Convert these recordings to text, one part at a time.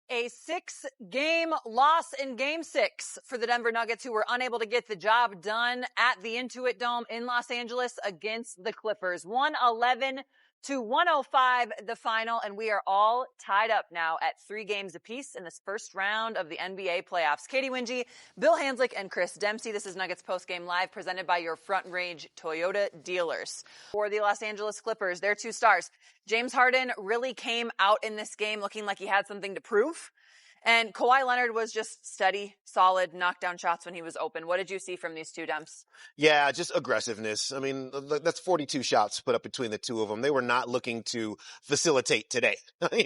A 6-game loss in Game 6 for the Denver Nuggets, who were unable to get the job done at the Intuit Dome in Los Angeles against the Clippers. 111-105 the final, and we are all tied up now at 3 games apiece in this first round of the NBA playoffs. Katie Wingy, Bill Hanslick, and Chris Dempsey. This is Nuggets Postgame Live, presented by your Front Range Toyota dealers. For the Los Angeles Clippers, their 2 stars. James Harden really came out in this game looking like he had something to prove. And Kawhi Leonard was just steady, solid, knockdown shots when he was open. What did you see from these two, Demps? Yeah, just aggressiveness. I mean, that's 42 shots put up between the two of them. They were not looking to facilitate today. They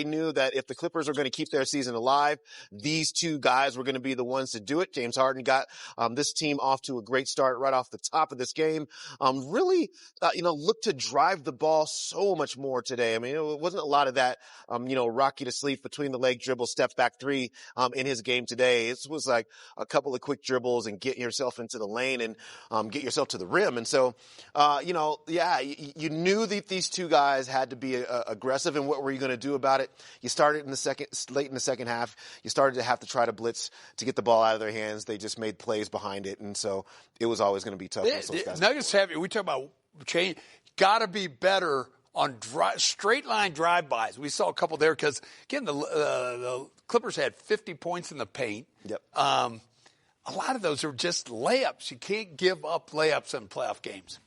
knew that if the Clippers were going to keep their season alive, these two guys were going to be the ones to do it. James Harden got this team off to a great start right off the top of this game. Looked to drive the ball so much more today. I mean, it wasn't a lot of that, rocky to sleep between the leg dribble, step back three in his game today. It was like a couple of quick dribbles and get yourself into the lane and get yourself to the rim. And so, you knew that these two guys had to be aggressive. And what were you going to do about it? You started late in the second half. You started to have to try to blitz to get the ball out of their hands. They just made plays behind it. And so it was always going to be tough. Nuggets we talk about change, got to be better on straight line drive-bys. We saw a couple there because, again, the Clippers had 50 points in the paint. Yep. A lot of those are just layups. You can't give up layups in playoff games.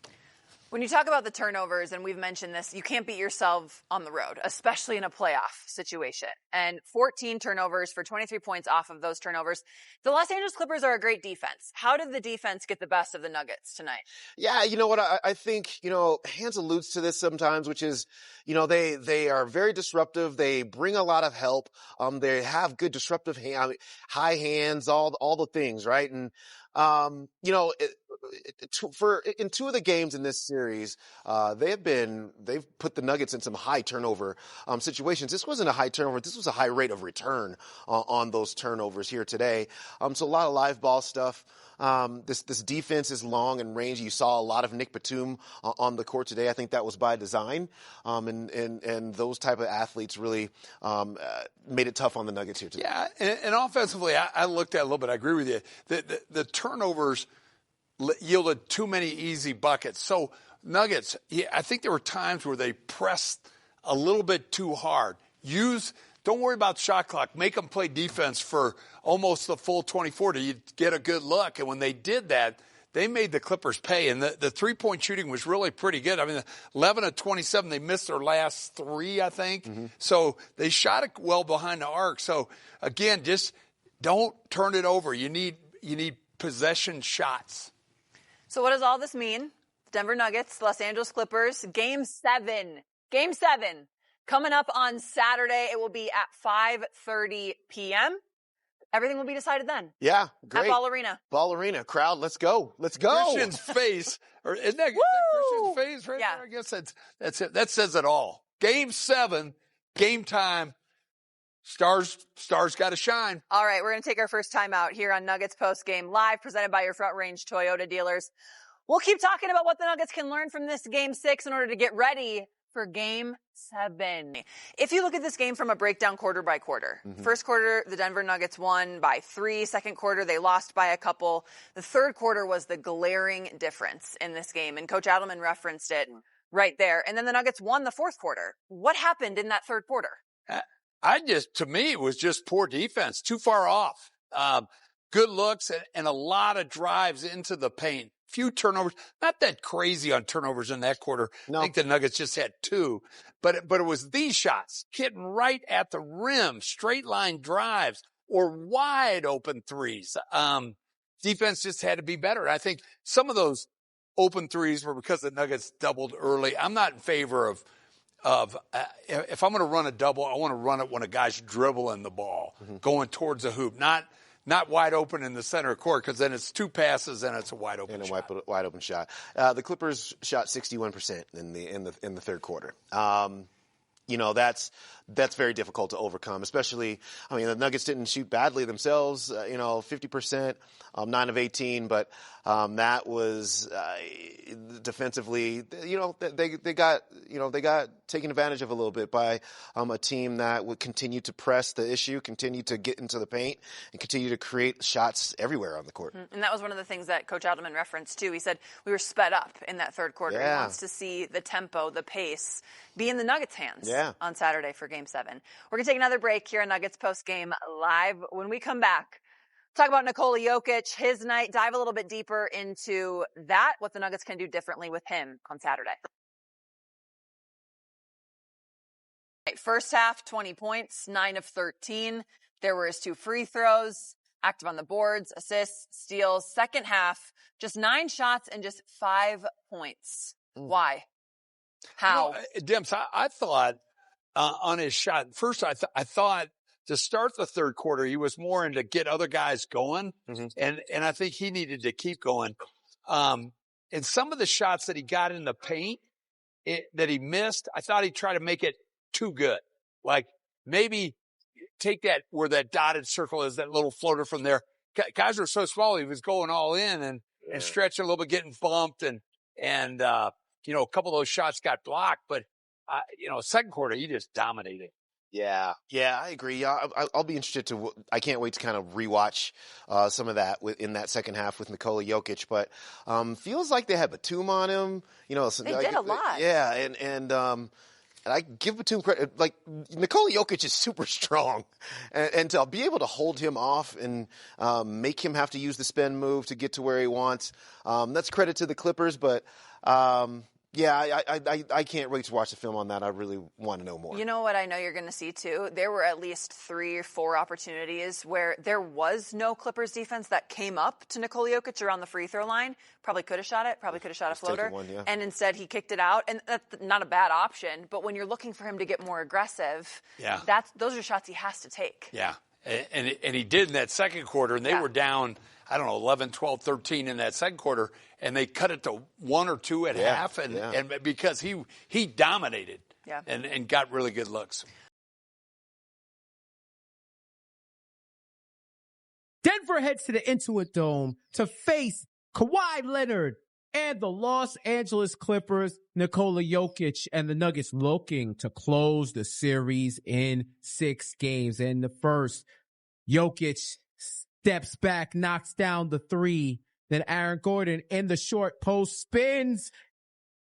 When you talk about the turnovers, and we've mentioned this, you can't beat yourself on the road, especially in a playoff situation. And 14 turnovers for 23 points off of those turnovers. The Los Angeles Clippers are a great defense. How did the defense get the best of the Nuggets tonight? Yeah, you know what? I think, Hans alludes to this sometimes, which is, they are very disruptive. They bring a lot of help. They have good disruptive high hands, all the things, right? And, in 2 of the games in this series, they've put the Nuggets in some high turnover situations. This wasn't a high turnover. This was a high rate of return on those turnovers here today. So a lot of live ball stuff. This defense is long and rangy. You saw a lot of Nick Batum on the court today. I think that was by design. And those type of athletes really made it tough on the Nuggets here today. Yeah, and offensively, I looked at it a little bit. I agree with you. The turnovers yielded too many easy buckets. So Nuggets, I think there were times where they pressed a little bit too hard. Don't worry about the shot clock. Make them play defense for almost the full 24 to get a good look. And when they did that, they made the Clippers pay. And the three-point shooting was really pretty good. I mean, 11 of 27, they missed their last 3, I think. Mm-hmm. So they shot it well behind the arc. So, again, just don't turn it over. You need possession shots. So what does all this mean? Denver Nuggets, Los Angeles Clippers, Game 7. Game 7. Coming up on Saturday, it will be at 5:30 p.m. Everything will be decided then. Yeah, great. At Ball Arena. Ball Arena. Crowd, let's go. Let's go. Christian's face. Isn't that Christian's face right yeah. there? I guess that's it. That says it all. Game 7, game time. Stars got to shine. All right, we're going to take our first time out here on Nuggets Postgame Live, presented by your Front Range Toyota dealers. We'll keep talking about what the Nuggets can learn from this Game 6 in order to get ready for Game 7. If you look at this game from a breakdown quarter by quarter, First quarter, the Denver Nuggets won by 3. Second quarter, they lost by a couple. The third quarter was the glaring difference in this game, and Coach Adelman referenced it right there. And then the Nuggets won the fourth quarter. What happened in that third quarter? To me, it was just poor defense, too far off. Good looks and a lot of drives into the paint. Few turnovers, not that crazy on turnovers in that quarter. No. I think the Nuggets just had 2, but it was these shots hitting right at the rim, straight line drives or wide open threes. Defense just had to be better. And I think some of those open threes were because the Nuggets doubled early. I'm not in favor of if I'm going to run a double, I want to run it when a guy's dribbling the ball, going towards the hoop, not wide open in the center court, because then it's 2 passes and it's a wide open shot. Wide open shot. The Clippers shot 61% in the third quarter. that's very difficult to overcome, especially, the Nuggets didn't shoot badly themselves, 50%, 9 of 18, but that was defensively, they got taken advantage of a little bit by a team that would continue to press the issue, continue to get into the paint, and continue to create shots everywhere on the court. And that was one of the things that Coach Adelman referenced, too. He said we were sped up in that third quarter. Yeah. He wants to see the tempo, the pace be in the Nuggets' hands on Saturday for Game 7. We're going to take another break here on Nuggets Postgame Live. When we come back, talk about Nikola Jokic, his night, dive a little bit deeper into that, what the Nuggets can do differently with him on Saturday. First half, 20 points, 9 of 13. There were his 2 free throws, active on the boards, assists, steals. Second half, just 9 shots and just 5 points. Why? How? Demps, I thought on his shot, first I thought to start the third quarter, he was more into get other guys going, and I think he needed to keep going. And some of the shots that he got in the paint that he missed, I thought he tried to make it too good. Like maybe take that where that dotted circle is, that little floater from there. Guys are so small, he was going all in and stretching a little bit, getting bumped, and a couple of those shots got blocked. But second quarter, he just dominated. Yeah, I agree. Yeah, I'll be interested I can't wait to kind of rewatch some of that in that second half with Nikola Jokic. But feels like they had Batum on him. They did a lot. Yeah, and I give Batum credit. Like, Nikola Jokic is super strong, and to be able to hold him off and make him have to use the spin move to get to where he wants, that's credit to the Clippers. But I can't wait to watch the film on that. I really want to know more. You know what I know you're going to see, too? There were at least 3 or 4 opportunities where there was no Clippers defense that came up to Nikola Jokic around the free throw line. Probably could have shot it. Probably could have shot a floater. One, yeah. And instead he kicked it out. And that's not a bad option. But when you're looking for him to get more aggressive, those are shots he has to take. Yeah. And he did in that second quarter. And they were down, 11, 12, 13 in that second quarter. And they cut it to 1 or 2 at half, and because he dominated and got really good looks. Denver heads to the Intuit Dome to face Kawhi Leonard and the Los Angeles Clippers. Nikola Jokic and the Nuggets looking to close the series in 6 games. In the first, Jokic steps back, knocks down the 3. Then Aaron Gordon in the short post spins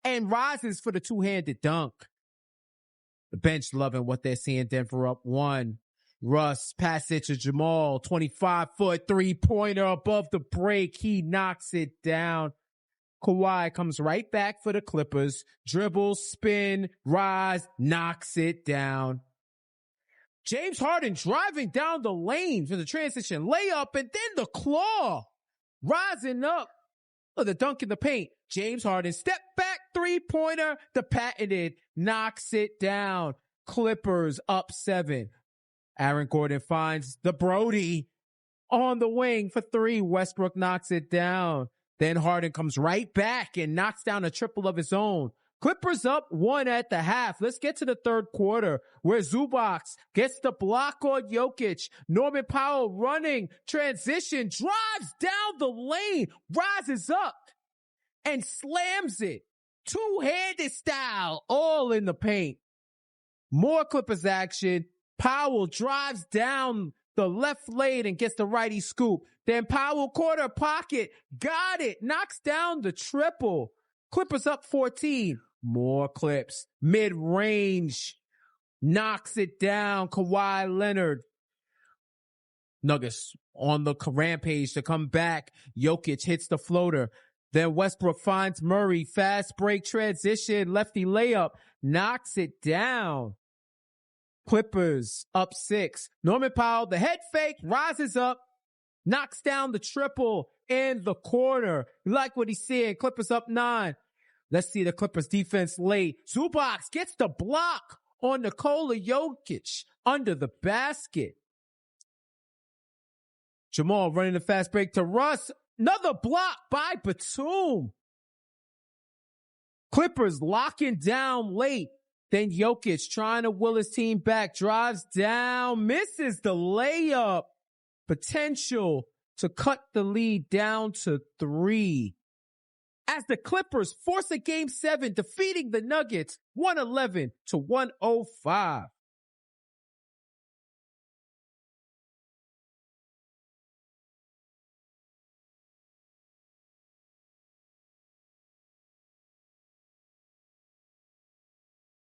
and rises for the 2-handed dunk. The bench loving what they're seeing. Denver up 1. Russ pass it to Jamal. 25-foot 3-pointer above the break. He knocks it down. Kawhi comes right back for the Clippers. Dribble, spin, rise, knocks it down. James Harden driving down the lane for the transition layup and then the claw. Rising up for the dunk in the paint. James Harden step back 3-pointer. The patented knocks it down. Clippers up 7. Aaron Gordon finds the Brody on the wing for 3. Westbrook knocks it down. Then Harden comes right back and knocks down a triple of his own. Clippers up 1 at the half. Let's get to the third quarter where Zubac gets the block on Jokic. Norman Powell running, transition, drives down the lane, rises up and slams it. 2-handed style, all in the paint. More Clippers action. Powell drives down the left lane and gets the righty scoop. Then Powell corner pocket, got it, knocks down the triple. Clippers up 14. More Clips. Mid-range. Knocks it down. Kawhi Leonard. Nuggets on the rampage to come back. Jokic hits the floater. Then Westbrook finds Murray. Fast break transition. Lefty layup. Knocks it down. Clippers up 6. Norman Powell, the head fake, rises up. Knocks down the triple in the corner. You like what he's seeing. Clippers up 9. Let's see the Clippers defense late. Zubac gets the block on Nikola Jokic under the basket. Jamal running the fast break to Russ. Another block by Batum. Clippers locking down late. Then Jokic trying to will his team back, drives down, misses the layup. Potential to cut the lead down to 3. As the Clippers force a Game 7, defeating the Nuggets 111-105.